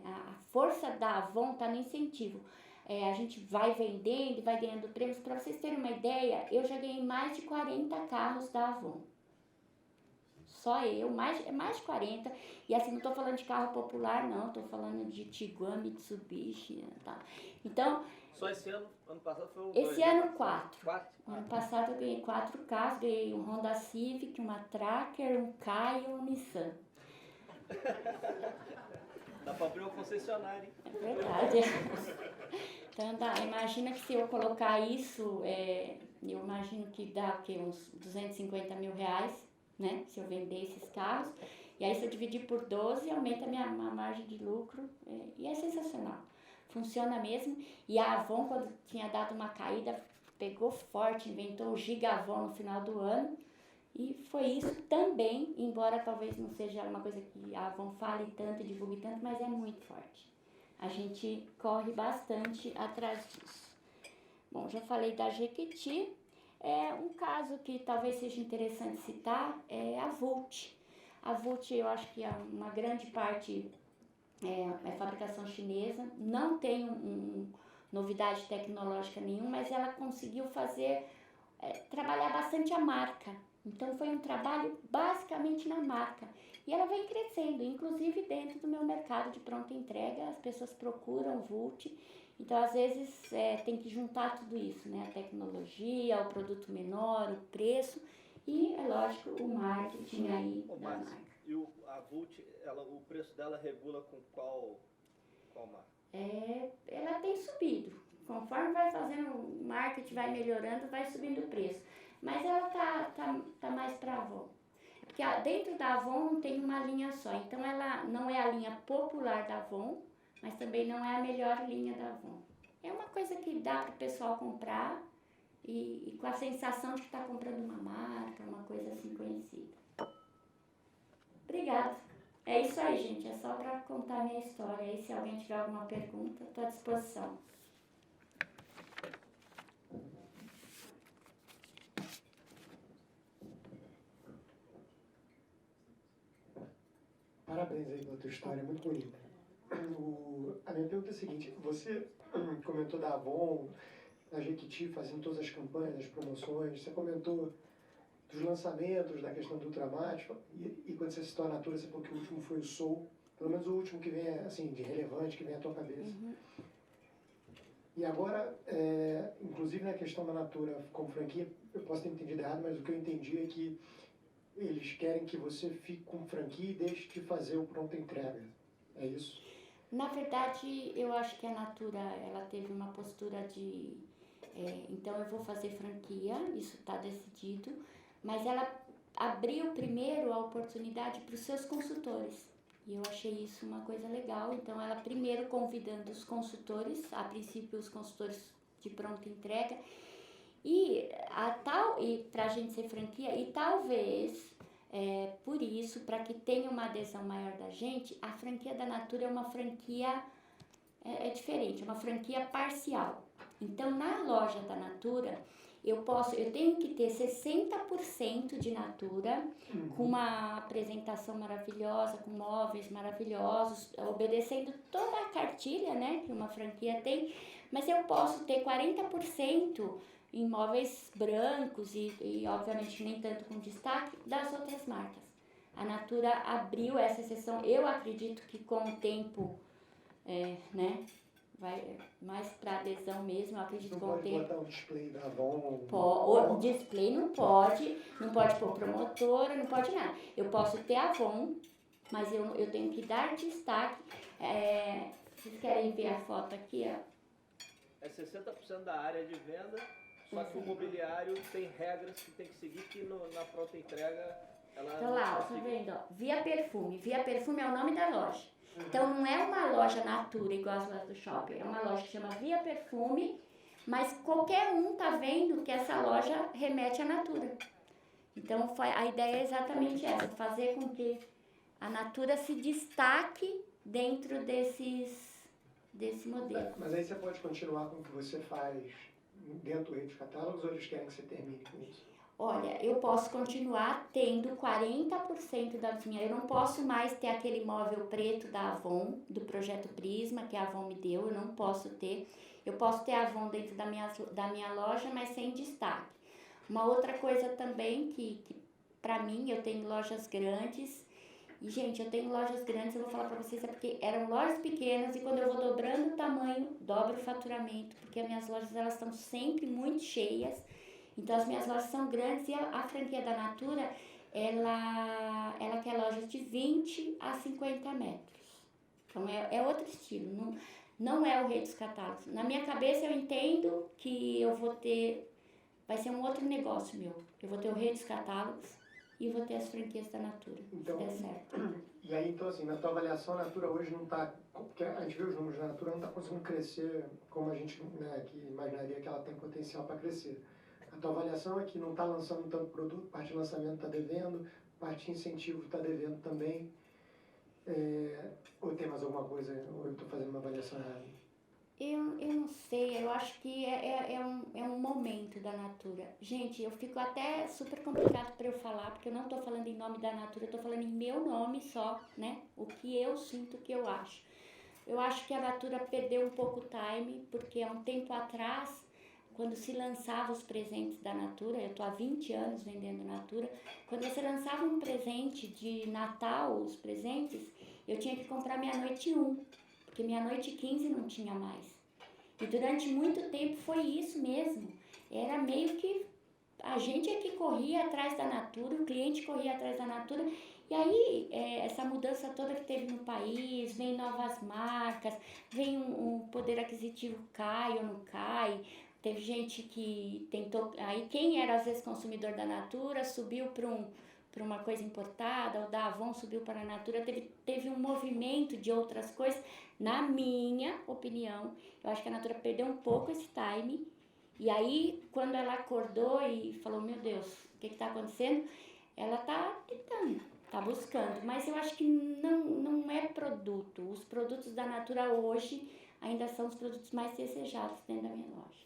A força da Avon está no incentivo. A gente vai vendendo, vai ganhando prêmios. Para vocês terem uma ideia, eu já ganhei mais de 40 carros da Avon. Só eu, mais de 40. E assim, não estou falando de carro popular, não. Estou falando de Tiguan, Mitsubishi e tal. Então... Só esse ano passado foi o Esse 2, ano, né? 4. Ano passado eu ganhei 4 carros. Ganhei um Honda Civic, uma Tracker, um Ka e um Nissan. Dá para abrir uma concessionária, hein? É verdade. Então, imagina que se eu colocar isso, eu imagino que dá uns R$ 250 mil, né? Se eu vender esses carros. E aí, se eu dividir por 12, aumenta a minha margem de lucro. E é sensacional. Funciona mesmo. E a Avon, quando tinha dado uma caída, pegou forte, inventou o Gigavon no final do ano. E foi isso também, embora talvez não seja uma coisa que a Avon fale tanto e divulgue tanto, mas é muito forte. A gente corre bastante atrás disso. Bom, já falei da Jequiti. Um caso que talvez seja interessante citar é a Vult. A Vult, eu acho que uma grande parte é fabricação chinesa. Não tem novidade tecnológica nenhuma, mas ela conseguiu trabalhar bastante a marca. Então, foi um trabalho basicamente na marca. E ela vem crescendo, inclusive dentro do meu mercado de pronta entrega, as pessoas procuram Vult. Então, às vezes, tem que juntar tudo isso, né? A tecnologia, o produto menor, o preço e, é lógico, o marketing aí da marca. E a Vult, o preço dela regula com qual marca? Ela tem subido. Conforme vai fazendo o marketing, vai melhorando, vai subindo o preço. Mas ela tá mais para Avon. Porque dentro da Avon não tem uma linha só. Então, ela não é a linha popular da Avon, mas também não é a melhor linha da Avon. É uma coisa que dá para o pessoal comprar e com a sensação de que está comprando uma marca, uma coisa assim conhecida. Obrigada. É isso aí, gente. É só para contar a minha história. E se alguém tiver alguma pergunta, estou à disposição. Parabéns aí pela tua história, muito bonita. A minha pergunta é a seguinte, você comentou da Avon, da Jequiti, fazendo todas as campanhas, as promoções, você comentou dos lançamentos, da questão do Ultramate, e quando você citou a Natura, você falou que o último foi o Soul, pelo menos o último que vem, assim, de relevante, que vem à tua cabeça. Uhum. E agora, inclusive na questão da Natura como franquia, eu posso ter entendido errado, mas o que eu entendi é que eles querem que você fique com franquia e deixe de fazer o pronto entrega. É isso? Na verdade, eu acho que a Natura, ela teve uma postura de... então, eu vou fazer franquia, isso está decidido, mas ela abriu primeiro a oportunidade para os seus consultores. E eu achei isso uma coisa legal. Então, ela primeiro convidando os consultores, a princípio os consultores de pronta entrega, e para a gente ser franquia, e talvez por isso, para que tenha uma adesão maior da gente, a franquia da Natura é uma franquia diferente, é uma franquia parcial. Então, na loja da Natura, eu tenho que ter 60% de Natura, com uma apresentação maravilhosa, com móveis maravilhosos, obedecendo toda a cartilha, né, que uma franquia tem, mas eu posso ter 40% em móveis brancos e obviamente nem tanto com destaque das outras marcas. A Natura abriu essa exceção, eu acredito que com o tempo, né, vai mais para adesão mesmo, eu acredito Não com o pode tempo. botar um display da Avon. O display não pode pôr promotora, não pode nada. Eu posso ter Avon, mas eu tenho que dar destaque. Vocês querem ver a foto aqui, ó? É 60% da área de venda, só que o mobiliário tem regras que tem que seguir, que na pronta entrega ela Então não lá, ó, consegue. tá vendo? Ó, Via Perfume. Via Perfume é o nome da loja. Então não é uma loja Natura igual as lojas do shopping. É uma loja que chama Via Perfume, mas qualquer um tá vendo que essa loja remete à Natura. Então a ideia é exatamente essa, fazer com que a Natura se destaque dentro desse modelo. Mas aí você pode continuar com o que você faz dentro do Rede de Catálogos, ou eles querem que você termine com isso? Olha, eu posso continuar tendo 40% das minhas. Eu não posso mais ter aquele móvel preto da Avon, do projeto Prisma, que a Avon me deu. Eu não posso ter. Eu posso ter a Avon dentro da minha loja, mas sem destaque. Uma outra coisa também que para mim, eu tenho lojas grandes. E, gente, eu tenho lojas grandes, eu vou falar para vocês, é porque eram lojas pequenas e quando eu vou dobrando o tamanho, dobro o faturamento, porque as minhas lojas, elas estão sempre muito cheias. Então, as minhas lojas são grandes e a franquia da Natura, ela quer lojas de 20 a 50 metros. Então, é outro estilo, não é o Rei dos Catálogos. Na minha cabeça, eu entendo que vai ser um outro negócio meu. Eu vou ter o Rei dos Catálogos e vou ter as franquias da Natura, Então, se der certo. E aí, então, assim, na tua avaliação, a Natura hoje não está... Porque a gente vê os números da Natura, não está conseguindo crescer como a gente, né, que imaginaria que ela tem potencial para crescer. A tua avaliação é que não está lançando tanto produto, parte de lançamento está devendo, parte de incentivo está devendo também. Ou tem mais alguma coisa, ou eu estou fazendo uma avaliação errada? Eu não sei, eu acho que é um momento da Natura. Gente, eu fico até super complicado para eu falar, porque eu não estou falando em nome da Natura, eu estou falando em meu nome só, né? O que eu sinto, o que eu acho. Eu acho que a Natura perdeu um pouco o time, porque há um tempo atrás, quando se lançava os presentes da Natura, eu estou há 20 anos vendendo Natura, quando você lançava um presente de Natal, os presentes, eu tinha que comprar meia-noite 1, porque meia-noite 15 não tinha mais. E durante muito tempo foi isso mesmo. Era meio que a gente é que corria atrás da Natura, o cliente corria atrás da Natura. E aí, essa mudança toda que teve no país, vem novas marcas, vem um poder aquisitivo cai ou não cai. Teve gente que tentou... Aí quem era às vezes consumidor da Natura subiu para uma coisa importada, ou da Avon subiu para a Natura, teve um movimento de outras coisas. Na minha opinião, eu acho que a Natura perdeu um pouco esse time. E aí, quando ela acordou e falou, meu Deus, o que está acontecendo? Ela está tentando, está buscando. Mas eu acho que não é produto. Os produtos da Natura hoje ainda são os produtos mais desejados dentro da minha loja.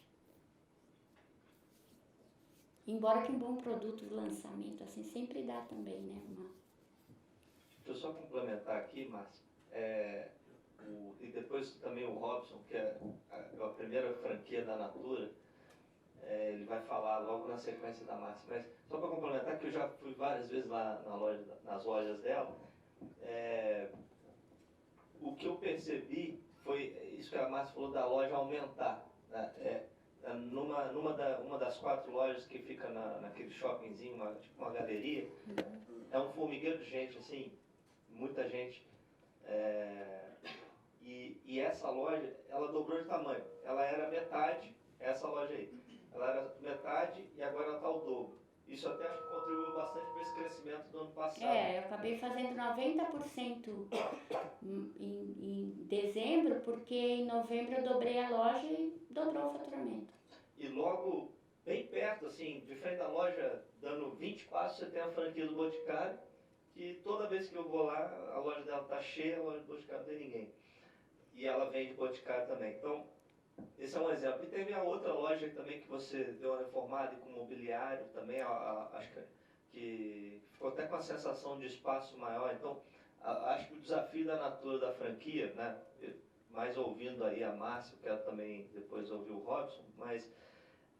Embora que um bom produto de lançamento, assim, sempre dá também, né? Deixa eu só complementar aqui, Márcia. E depois também o Robson, que é a primeira franquia da Natura, ele vai falar logo na sequência da Márcia. Mas só para complementar, que eu já fui várias vezes lá nas lojas dela, o que eu percebi foi isso que a Márcia falou da loja aumentar, né? Uma das 4 lojas que fica naquele shoppingzinho, tipo uma galeria, é um formigueiro de gente, assim, muita gente. E essa loja, ela dobrou de tamanho. Ela era metade, essa loja aí. Ela era metade e agora ela está ao dobro. Isso até acho que contribuiu bastante para esse crescimento do ano passado. Eu acabei fazendo 90% em dezembro, porque em novembro eu dobrei a loja e dobrou o faturamento. E logo, bem perto, assim, de frente da loja, dando 20 passos, você tem a franquia do Boticário, que toda vez que eu vou lá, a loja dela tá cheia, a loja do Boticário não tem ninguém. E ela vende Boticário também. Então, esse é um exemplo. E teve a outra loja também que você deu uma reformada com mobiliário também, acho que ficou até com a sensação de espaço maior. Então, acho que o desafio da Natura da franquia, né, mais ouvindo aí a Márcia, eu quero também depois ouvir o Robson, mas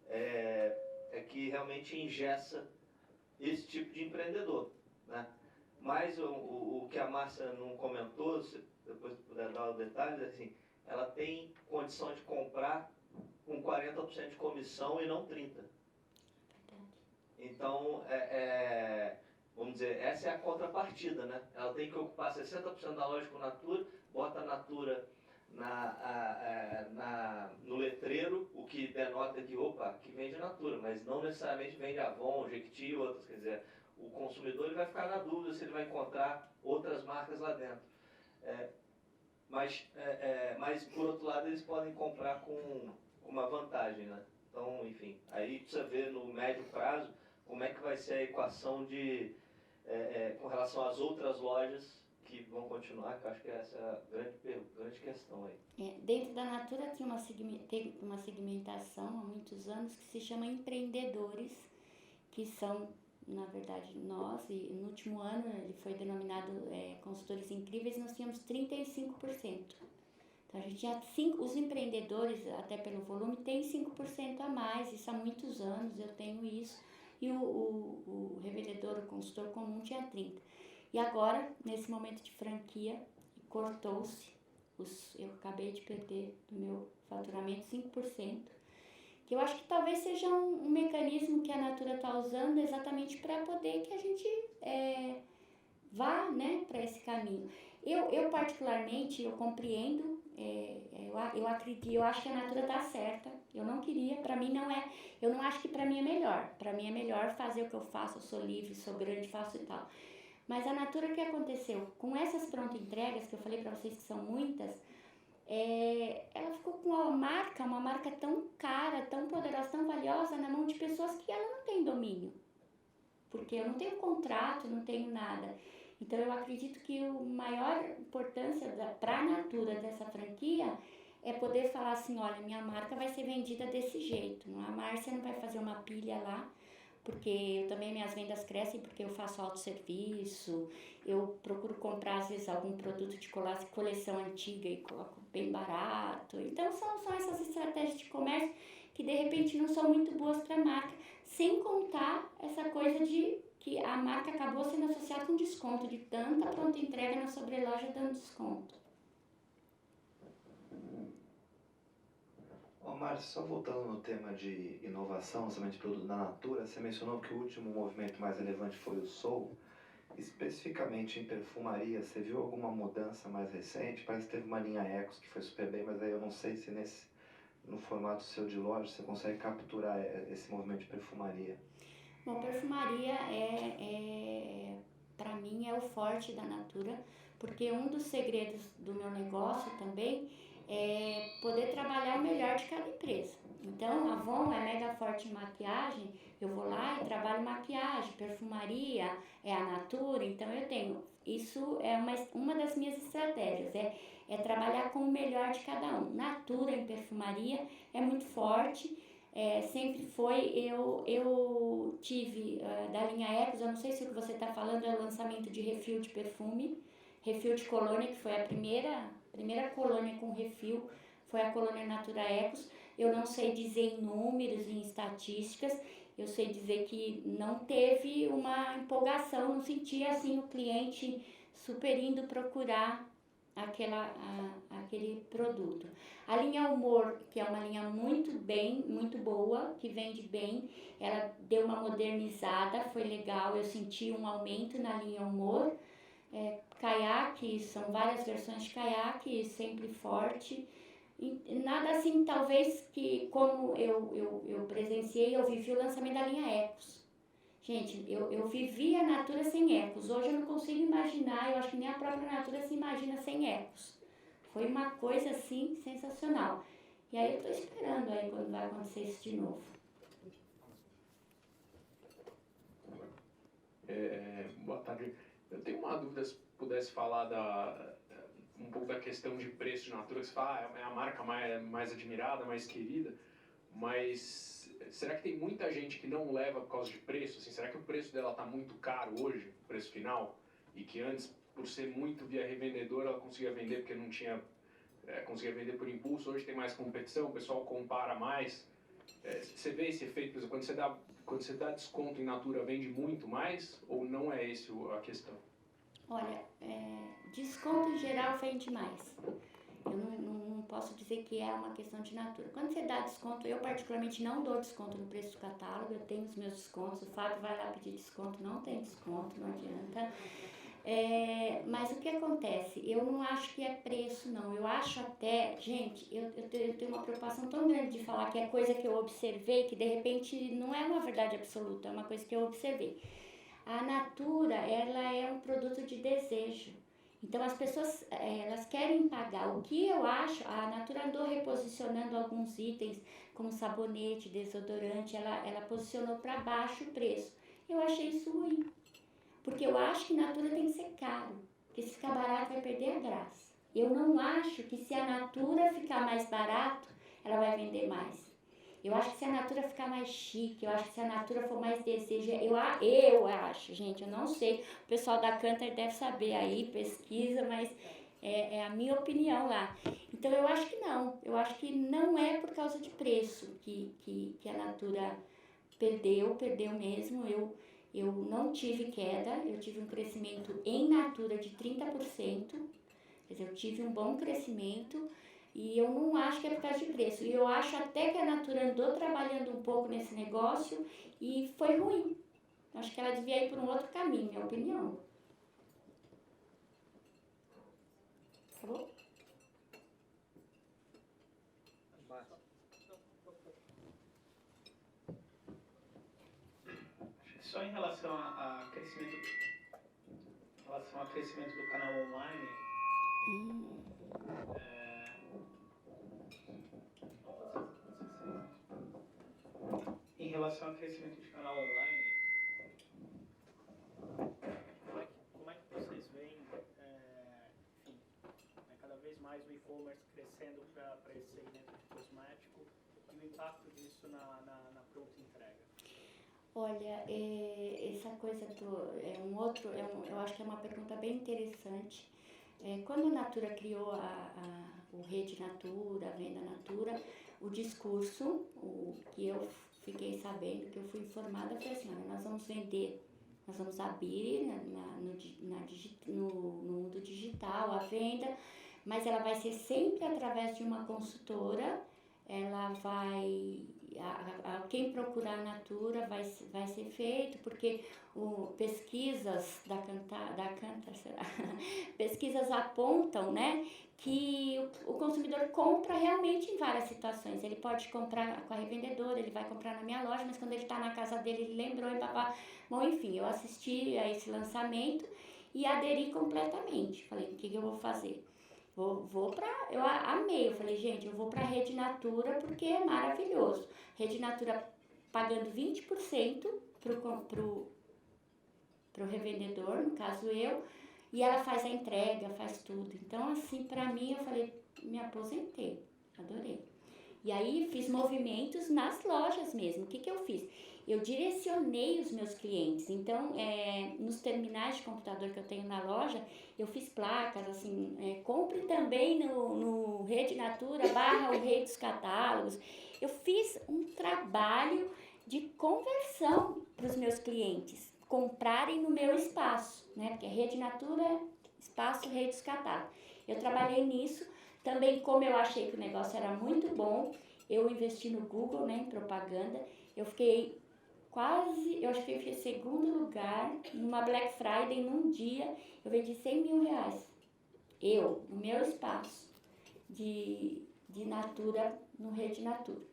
é que realmente engessa esse tipo de empreendedor, né? Mas o que a Márcia não comentou, se depois puder dar o detalhe, assim, ela tem condição de comprar com 40% de comissão e não 30%. Então, vamos dizer, essa é a contrapartida, né? Ela tem que ocupar 60% da loja com Natura, bota a Natura no letreiro, o que denota que, opa, que vende Natura, mas não necessariamente vende Avon, Jequiti e outras. Quer dizer, o consumidor ele vai ficar na dúvida se ele vai encontrar outras marcas lá dentro. Mas, por outro lado, eles podem comprar com uma vantagem, né? Então, enfim, aí precisa ver no médio prazo como é que vai ser a equação com relação às outras lojas que vão continuar, que eu acho que essa é a grande questão aí. Dentro da Natura tem uma segmentação há muitos anos que se chama empreendedores, que são, na verdade, nós, e no último ano ele foi denominado Consultores Incríveis, nós tínhamos 35%. Então a gente tinha os empreendedores, até pelo volume, tem 5% a mais, isso há muitos anos, eu tenho isso, e o revendedor, o consultor comum tinha 30%. E agora, nesse momento de franquia, cortou-se, eu acabei de perder do meu faturamento 5%, que eu acho que talvez seja um mecanismo que a Natura está usando exatamente para poder que a gente vá, né, para esse caminho. Eu particularmente, eu compreendo, eu acredito, eu acho que a Natura está certa, eu não queria, para mim não é, eu não acho que para mim é melhor, para mim é melhor fazer o que eu faço, eu sou livre, sou grande, faço e tal. Mas a Natura, o que aconteceu? Com essas prontas entregas, que eu falei para vocês que são muitas, ela ficou com uma marca tão cara, tão poderosa, tão valiosa na mão de pessoas que ela não tem domínio. Porque eu não tenho contrato, não tenho nada. Então eu acredito que a maior importância para a Natura dessa franquia é poder falar assim, olha, minha marca vai ser vendida desse jeito. A Márcia não vai fazer uma pilha lá, porque também minhas vendas crescem porque eu faço autosserviço, eu procuro comprar às vezes algum produto de coleção antiga e coloco bem barato. Então são essas estratégias de comércio que de repente não são muito boas para a marca, sem contar essa coisa de que a marca acabou sendo associada com desconto, de tanta pronta entrega na sobreloja dando desconto. Márcio, só voltando no tema de inovação, lançamento de produto da Natura, você mencionou que o último movimento mais relevante foi o Soul. Especificamente em perfumaria, você viu alguma mudança mais recente? Parece que teve uma linha Ecos que foi super bem, mas aí eu não sei se no formato seu de loja você consegue capturar esse movimento de perfumaria. Bom, perfumaria para mim é o forte da Natura, porque um dos segredos do meu negócio também é poder trabalhar o melhor de cada empresa. Então, a Avon é mega forte em maquiagem, eu vou lá e trabalho maquiagem, perfumaria, a Natura, então eu tenho. Isso é uma das minhas estratégias, é trabalhar com o melhor de cada um. Natura em perfumaria é muito forte, sempre foi. Eu tive da linha Ecos, eu não sei se o que você está falando é o lançamento de refil de perfume, refil de colônia, que foi a primeira colônia com refil, foi a colônia Natura Ecos. Eu não sei dizer em números, em estatísticas, eu sei dizer que não teve uma empolgação, não sentia assim o cliente super indo procurar aquele produto. A linha Humor, que é uma linha muito boa, que vende bem, ela deu uma modernizada, foi legal, eu senti um aumento na linha Humor. Caiaque, são várias versões de caiaque, sempre forte. E nada assim, talvez que como eu presenciei, eu vivi o lançamento da linha Ecos. Gente, eu vivi a Natura sem ecos. Hoje eu não consigo imaginar, eu acho que nem a própria Natura se imagina sem ecos. Foi uma coisa, assim, sensacional. E aí eu tô esperando aí quando vai acontecer isso de novo. Boa tarde. Eu tenho uma dúvida, se pudesse falar um pouco da questão de preço de Natura, que você fala, é a marca mais admirada, mais querida, mas será que tem muita gente que não leva por causa de preço? Assim, será que o preço dela está muito caro hoje, o preço final, e que antes, por ser muito via revendedor, ela conseguia vender porque não tinha, conseguia vender por impulso, hoje tem mais competição, o pessoal compara mais. Você vê esse efeito, por exemplo, quando você dá desconto em Natura, vende muito mais, ou não é esse a questão? Olha, desconto em geral vende mais. Eu não posso dizer que é uma questão de Natura. Quando você dá desconto, eu particularmente não dou desconto no preço do catálogo, eu tenho os meus descontos, o Fábio vai lá pedir desconto, não tem desconto, não adianta. Mas o que acontece? Eu não acho que é preço, não. Eu acho até, gente, eu tenho uma preocupação tão grande de falar que é coisa que eu observei, que de repente não é uma verdade absoluta, é uma coisa que eu observei. A Natura, ela é um produto de desejo. Então as pessoas, elas querem pagar. O que eu acho, a Natura andou reposicionando alguns itens, como sabonete, desodorante, ela posicionou para baixo o preço. Eu achei isso ruim. Porque eu acho que Natura tem que ser caro, porque se ficar barato vai perder a graça. Eu não acho que se a Natura ficar mais barato, ela vai vender mais. Eu acho que se a Natura ficar mais chique, eu acho que se a Natura for mais desejo, eu acho, gente, eu não sei, o pessoal da Cantar deve saber aí, pesquisa, mas é a minha opinião lá. Então eu acho que não é por causa de preço que a Natura perdeu mesmo. Eu não tive queda, eu tive um crescimento em Natura de 30%, quer dizer, eu tive um bom crescimento e eu não acho que é por causa de preço. E eu acho até que a Natura andou trabalhando um pouco nesse negócio e foi ruim. Acho que ela devia ir por um outro caminho, minha opinião. Acabou? Só em relação a crescimento do canal online, em relação ao crescimento de canal online, como é que vocês veem, cada vez mais o e-commerce crescendo para esse segmento de cosmético e o impacto disso na pronta entrega? Olha, essa coisa eu acho que é uma pergunta bem interessante. Quando a Natura criou o Rede Natura, a Venda Natura, o discurso, o que eu fiquei sabendo, que eu fui informada, foi assim, olha, nós vamos abrir no mundo digital a venda, mas ela vai ser sempre através de uma consultora, ela vai... quem procurar a Natura vai ser feito, porque pesquisas pesquisas apontam, né, que o consumidor compra realmente em várias situações. Ele pode comprar com a revendedora, ele vai comprar na minha loja, mas quando ele está na casa dele, ele lembrou e papá. Bom, enfim, eu assisti a esse lançamento e aderi completamente. Falei, o que eu vou fazer? Eu amei, eu falei, gente, eu vou pra Rede Natura porque é maravilhoso. Rede Natura pagando 20% pro revendedor, no caso eu, e ela faz a entrega, faz tudo. Então, assim, pra mim, eu falei, me aposentei, adorei. E aí, fiz movimentos nas lojas mesmo. O que eu fiz? Eu direcionei os meus clientes. Então, nos terminais de computador que eu tenho na loja, eu fiz placas, assim, compre também no Rede Natura / o Rei dos Catálogos. Eu fiz um trabalho de conversão para os meus clientes comprarem no meu espaço, né? Porque Rede Natura, espaço Rei dos Catálogos. Eu trabalhei nisso. Também, como eu achei que o negócio era muito bom, eu investi no Google, né, em propaganda. Eu acho que eu fiquei em segundo lugar, numa Black Friday, num dia, eu vendi R$100 mil. No meu espaço de Natura, no Rede Natura.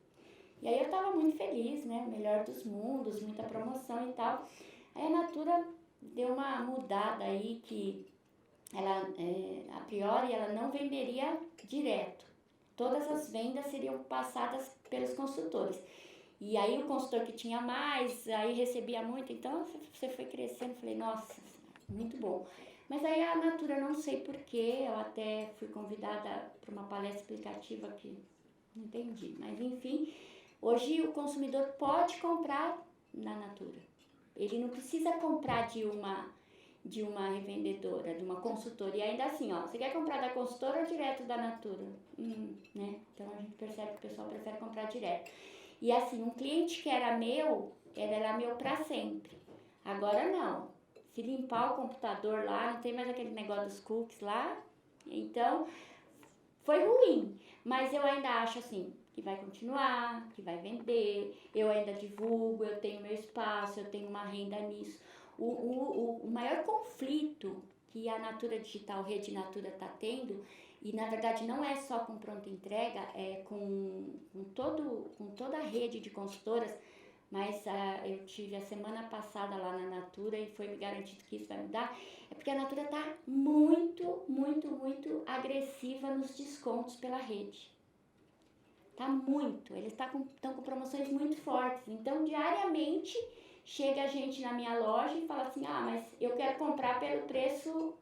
E aí eu estava muito feliz, né? Melhor dos mundos, muita promoção e tal. Aí a Natura deu uma mudada aí que ela, a priori, ela não venderia direto. Todas as vendas seriam passadas pelos consultores. E aí o consultor que tinha mais, aí recebia muito, então você foi crescendo, falei, nossa, muito bom. Mas aí a Natura, não sei porquê, eu até fui convidada para uma palestra explicativa que não entendi, mas enfim, hoje o consumidor pode comprar na Natura. Ele não precisa comprar de uma revendedora, de uma consultora. E ainda assim, ó, você quer comprar da consultora ou direto da Natura? Né? Então a gente percebe que o pessoal prefere comprar direto. E assim, um cliente que era meu para sempre. Agora não. Se limpar o computador lá, não tem mais aquele negócio dos cookies lá. Então, foi ruim. Mas eu ainda acho assim, que vai continuar, que vai vender. Eu ainda divulgo, eu tenho meu espaço, eu tenho uma renda nisso. O maior conflito que a Natura Digital, Rede Natura está tendo, e na verdade não é só com pronta entrega, é com toda a rede de consultoras, mas eu tive a semana passada lá na Natura e foi me garantido que isso vai mudar, é porque a Natura está muito, muito, muito agressiva nos descontos pela rede. Tá muito, eles estão com promoções muito fortes, então diariamente chega a gente na minha loja e fala assim, mas eu quero comprar pelo preço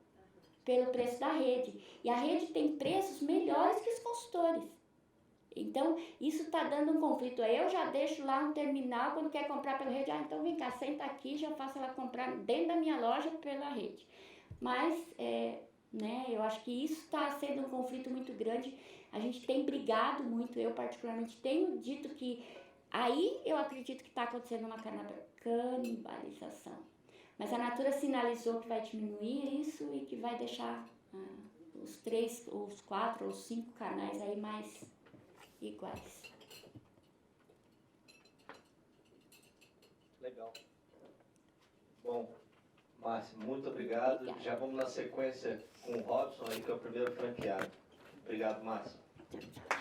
da rede. E a rede tem preços melhores que os consultores. Então, isso está dando um conflito. Aí eu já deixo lá um terminal, quando quer comprar pela rede, então vem cá, senta aqui, já faço ela comprar dentro da minha loja pela rede. Mas, né, eu acho que isso está sendo um conflito muito grande. A gente tem brigado muito, eu particularmente tenho dito que aí eu acredito que está acontecendo uma canibalização. Mas a Natura sinalizou que vai diminuir isso e que vai deixar os 3, os 4 ou 5 canais aí mais iguais. Legal. Bom, Márcia, muito obrigado. Obrigada. Já vamos na sequência com o Robson aí, que é o primeiro franqueado. Obrigado, Márcia. Tchau, tchau.